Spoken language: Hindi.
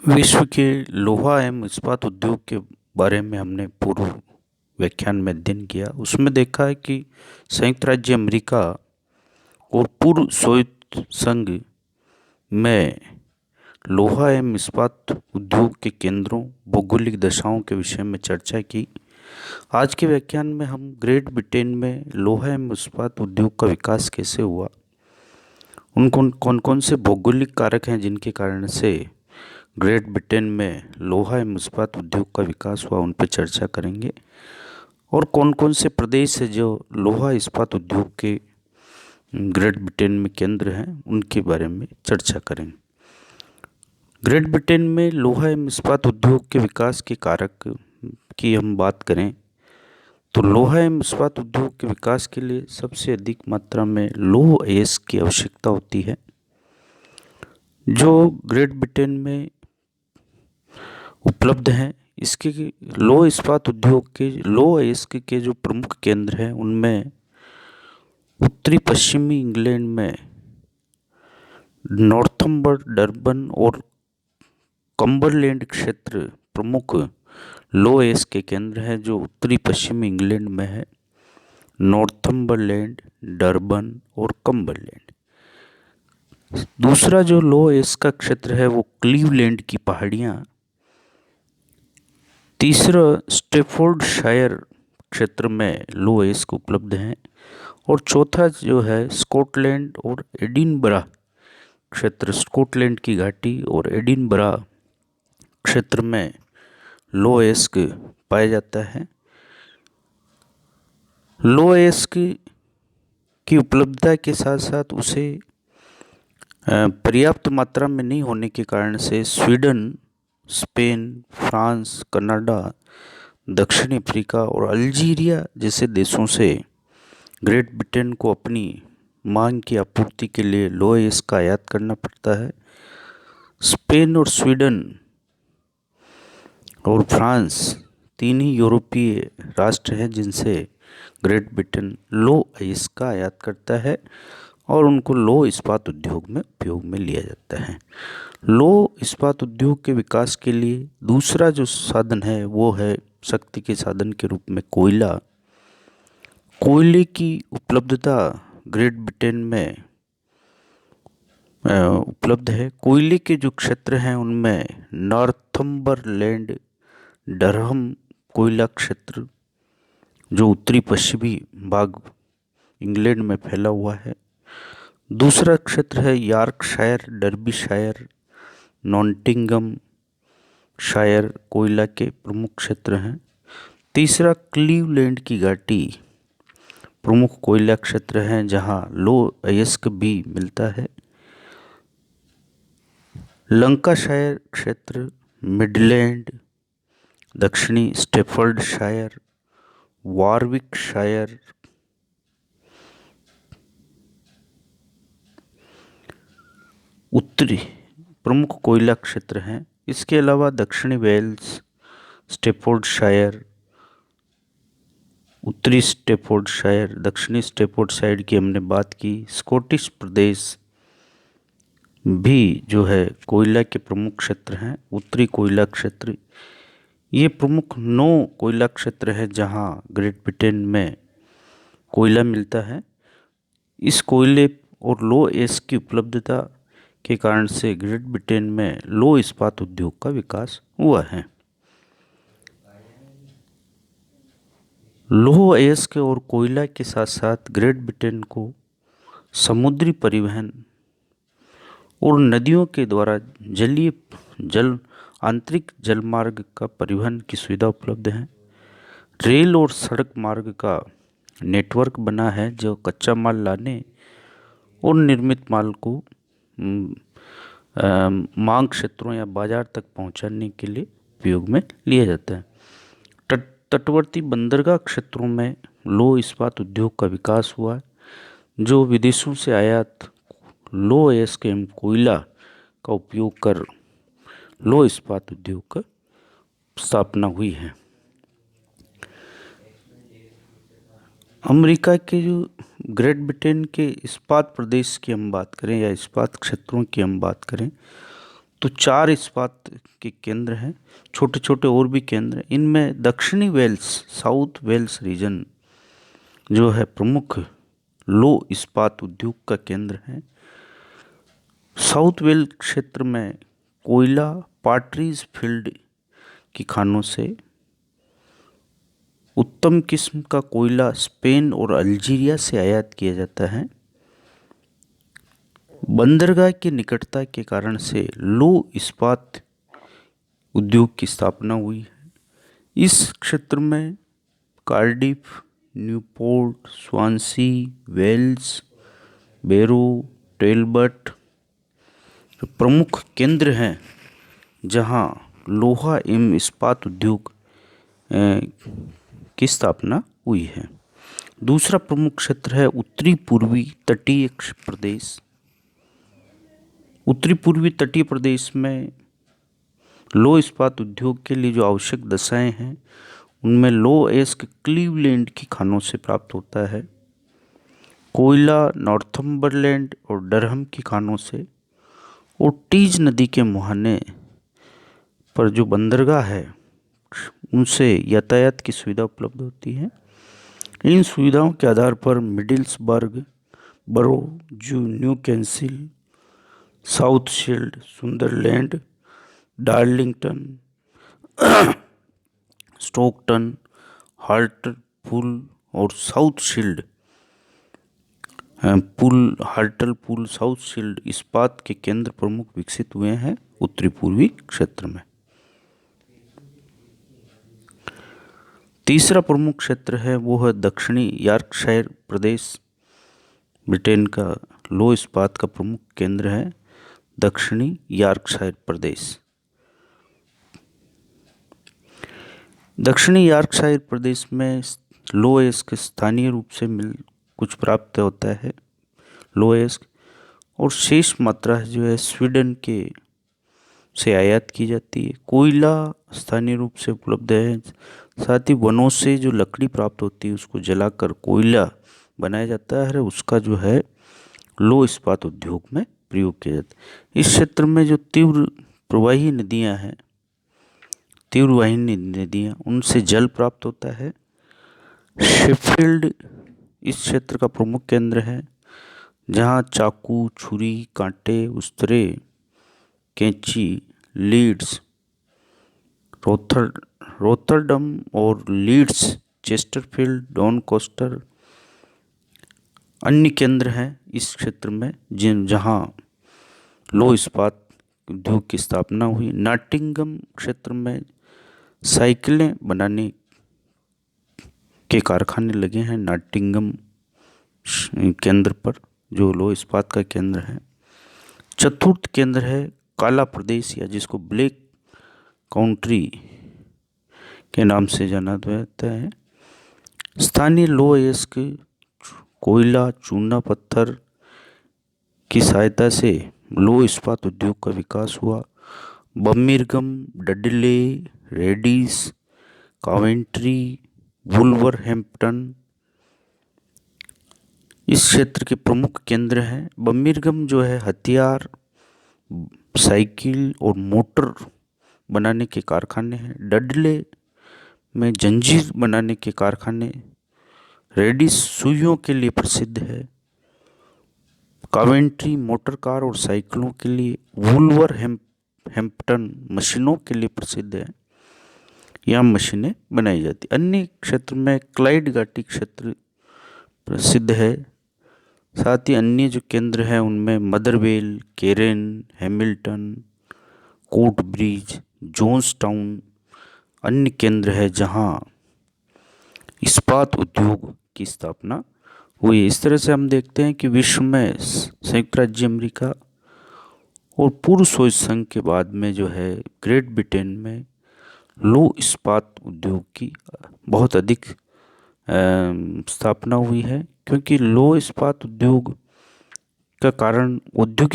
विश्व के लोहा एवं इस्पात उद्योग के बारे में हमने पूर्व व्याख्यान में अध्ययन किया। उसमें देखा है कि संयुक्त राज्य अमेरिका और पूर्व सोवियत संघ में लोहा एवं इस्पात उद्योग के केंद्रों, भौगोलिक दशाओं के विषय में चर्चा की। आज के व्याख्यान में हम ग्रेट ब्रिटेन में लोहा एवं इस्पात उद्योग का विकास कैसे हुआ, उन कौन कौन से भौगोलिक कारक हैं जिनके कारण से ग्रेट ब्रिटेन में लोहा एवं इस्पात उद्योग का विकास हुआ, उन पर चर्चा करेंगे। और कौन कौन से प्रदेश है जो लोहा इस्पात उद्योग के ग्रेट ब्रिटेन में केंद्र हैं, उनके बारे में चर्चा करेंगे। ग्रेट ब्रिटेन में लोहा एवं इस्पात उद्योग के विकास के कारक की हम बात करें तो लोहा एवं इस्पात उद्योग के विकास के लिए सबसे अधिक मात्रा में लौह अयस्क की आवश्यकता होती है, जो ग्रेट ब्रिटेन में उपलब्ध हैं। इसके लौह इस्पात उद्योग के लौह अयस्क के जो प्रमुख केंद्र हैं उनमें उत्तरी पश्चिमी इंग्लैंड में नॉर्थम्बर्ड, डरबन और कम्बरलैंड क्षेत्र प्रमुख लौह अयस्क के केंद्र हैं, जो उत्तरी पश्चिमी इंग्लैंड में है। नॉर्थम्बरलैंड, डरबन और कम्बरलैंड। दूसरा जो लौह अयस्क का क्षेत्र है वो क्लीवलैंड की पहाड़ियाँ। तीसरा स्टैफोर्डशायर क्षेत्र में लौह अयस्क उपलब्ध हैं। और चौथा जो है स्कॉटलैंड और एडिनबरा क्षेत्र, स्कॉटलैंड की घाटी और एडिनबरा क्षेत्र में लौह अयस्क पाया जाता है। लौह अयस्क की उपलब्धता के साथ साथ उसे पर्याप्त मात्रा में नहीं होने के कारण से स्वीडन, स्पेन, फ्रांस, कनाडा, दक्षिण अफ्रीका और अल्जीरिया जैसे देशों से ग्रेट ब्रिटेन को अपनी मांग की आपूर्ति के लिए लौह अयस्क का आयात करना पड़ता है। स्पेन और स्वीडन और फ्रांस तीन ही यूरोपीय राष्ट्र हैं जिनसे ग्रेट ब्रिटेन लौह अयस्क का आयात करता है और उनको लौह इस्पात उद्योग में उपयोग में लिया जाता है। लौह इस्पात उद्योग के विकास के लिए दूसरा जो साधन है वो है शक्ति के साधन के रूप में कोयला। कोयले की उपलब्धता ग्रेट ब्रिटेन में उपलब्ध है। कोयले के जो क्षेत्र हैं उनमें नॉर्थम्बरलैंड, डरहम कोयला क्षेत्र जो उत्तरी पश्चिमी भाग इंग्लैंड में फैला हुआ है। दूसरा क्षेत्र है यॉर्कशायर, डर्बीशायर, नॉटिंघम शायर कोयला के प्रमुख क्षेत्र हैं। तीसरा क्लीवलैंड की घाटी प्रमुख कोयला क्षेत्र हैं जहां लौह अयस्क भी मिलता है। लंकाशायर क्षेत्र, मिडलैंड, दक्षिणी स्टैफोर्डशायर, वारविकशायर, उत्तरी प्रमुख कोयला क्षेत्र हैं। इसके अलावा दक्षिणी वेल्स, स्टैफोर्डशायर, उत्तरी स्टैफोर्डशायर, दक्षिणी स्टैफोर्डशायर की हमने बात की। स्कॉटिश प्रदेश भी जो है कोयला के प्रमुख क्षेत्र हैं। उत्तरी कोयला क्षेत्र, ये प्रमुख 9 कोयला क्षेत्र है जहां ग्रेट ब्रिटेन में कोयला मिलता है। इस कोयले और लौह अयस्क की उपलब्धता के कारण से ग्रेट ब्रिटेन में लौह इस्पात उद्योग का विकास हुआ है। लौह अयस्क और कोयला के साथ साथ ग्रेट ब्रिटेन को समुद्री परिवहन और नदियों के द्वारा जलीय जल आंतरिक जलमार्ग का परिवहन की सुविधा उपलब्ध है। रेल और सड़क मार्ग का नेटवर्क बना है जो कच्चा माल लाने और निर्मित माल को मांग क्षेत्रों या बाजार तक पहुंचाने के लिए उपयोग में लिया जाता है। तटवर्ती बंदरगाह क्षेत्रों में लौह इस्पात उद्योग का विकास हुआ, जो विदेशों से आयात लौह अयस्क एवं कोयला का उपयोग कर लौह इस्पात उद्योग का स्थापना हुई है। अमेरिका के जो ग्रेट ब्रिटेन के इस्पात प्रदेश की हम बात करें या इस्पात क्षेत्रों की हम बात करें तो 4 इस्पात के केंद्र हैं, छोटे छोटे और भी केंद्र हैं। इनमें दक्षिणी वेल्स, साउथ वेल्स रीजन जो है प्रमुख लो इस्पात उद्योग का केंद्र है। साउथ वेल्स क्षेत्र में कोयला पार्ट्रीज फील्ड की खानों से उत्तम किस्म का कोयला स्पेन और अल्जीरिया से आयात किया जाता है। बंदरगाह की निकटता के कारण से लो इस्पात उद्योग की स्थापना हुई है। इस क्षेत्र में कार्डिफ, न्यूपोर्ट, स्वांसी, वेल्स, बेरो, टेलबट प्रमुख केंद्र हैं जहां लोहा एवं इस्पात उद्योग की स्थापना हुई है। दूसरा प्रमुख क्षेत्र है उत्तरी पूर्वी तटीय प्रदेश। उत्तरी पूर्वी तटीय प्रदेश में लो इस्पात उद्योग के लिए जो आवश्यक दशाएं हैं उनमें लो एस्क क्लीवलैंड की खानों से प्राप्त होता है, कोयला नॉर्थम्बरलैंड और डरहम की खानों से, और टीज नदी के मुहाने पर जो बंदरगाह है उनसे यातायात की सुविधा उपलब्ध होती है। इन सुविधाओं के आधार पर मिडिल्सबर्ग, बरो, जो Newcastle, South Shields, Sunderland, Darlington, Stockton, Hartlepool और South Shields Hartlepool South Shields इस्पात के केंद्र प्रमुख विकसित हुए हैं उत्तरी पूर्वी क्षेत्र में। तीसरा प्रमुख क्षेत्र है वो है दक्षिणी यॉर्कशायर प्रदेश। ब्रिटेन का लो इस्पात का प्रमुख केंद्र है दक्षिणी यॉर्कशायर प्रदेश। दक्षिणी यॉर्कशायर प्रदेश में लो एस्क स्थानीय रूप से कुछ प्राप्त होता है लो एस्क, और शेष मात्रा जो है स्वीडन के से आयात की जाती है। कोयला स्थानीय रूप से उपलब्ध है, साथ ही वनों से जो लकड़ी प्राप्त होती है उसको जलाकर कोयला बनाया जाता है, उसका जो है लो इस्पात उद्योग में प्रयोग किया जाता है। इस क्षेत्र में जो तीव्र प्रवाही नदियां हैं, तीव्रवाही नदियां, उनसे जल प्राप्त होता है। शेफील्ड इस क्षेत्र का प्रमुख केंद्र है जहां चाकू, छुरी, कांटे, उस्तरे, कैंची, लीड्स, रोथरडम और लीड्स, चेस्टरफील्ड, डॉनकोस्टर अन्य केंद्र हैं इस क्षेत्र में जहां लो इस्पात उद्योग की स्थापना हुई। नॉटिंघम क्षेत्र में साइकिलें बनाने के कारखाने लगे हैं नॉटिंघम केंद्र पर, जो लो इस्पात का केंद्र है। चतुर्थ केंद्र है काला प्रदेश, या जिसको ब्लैक काउंट्री के नाम से जाना जाता है। स्थानीय लो एस्क कोयला, चूना पत्थर की सहायता से लो इस्पात उद्योग का विकास हुआ। बर्मिंघम, डडले, रेडिस, कॉवेंट्री, वुल्वरहैम्पटन इस क्षेत्र के प्रमुख केंद्र हैं। बर्मिंघम जो है हथियार, साइकिल और मोटर बनाने के कारखाने हैं। डडले में जंजीर बनाने के कारखाने। रेडिस सुइयों के लिए प्रसिद्ध है। कॉवेंट्री मोटर कार और साइकिलों के लिए। वुल्वरहैम्पटन मशीनों के लिए प्रसिद्ध है, यहाँ मशीनें बनाई जाती। अन्य क्षेत्र में क्लाइड घाटी क्षेत्र प्रसिद्ध है। साथ ही अन्य जो केंद्र हैं उनमें Motherwell, Carron, Hamilton, Coatbridge, Johnstown अन्य केंद्र है जहां इस्पात उद्योग की स्थापना हुई। इस तरह से हम देखते हैं कि विश्व में संयुक्त राज्य अमेरिका और पूर्व सोवियत संघ के बाद में जो है ग्रेट ब्रिटेन में लो इस्पात उद्योग की बहुत अधिक स्थापना हुई है, क्योंकि लो इस्पात उद्योग का कारण औद्योगिक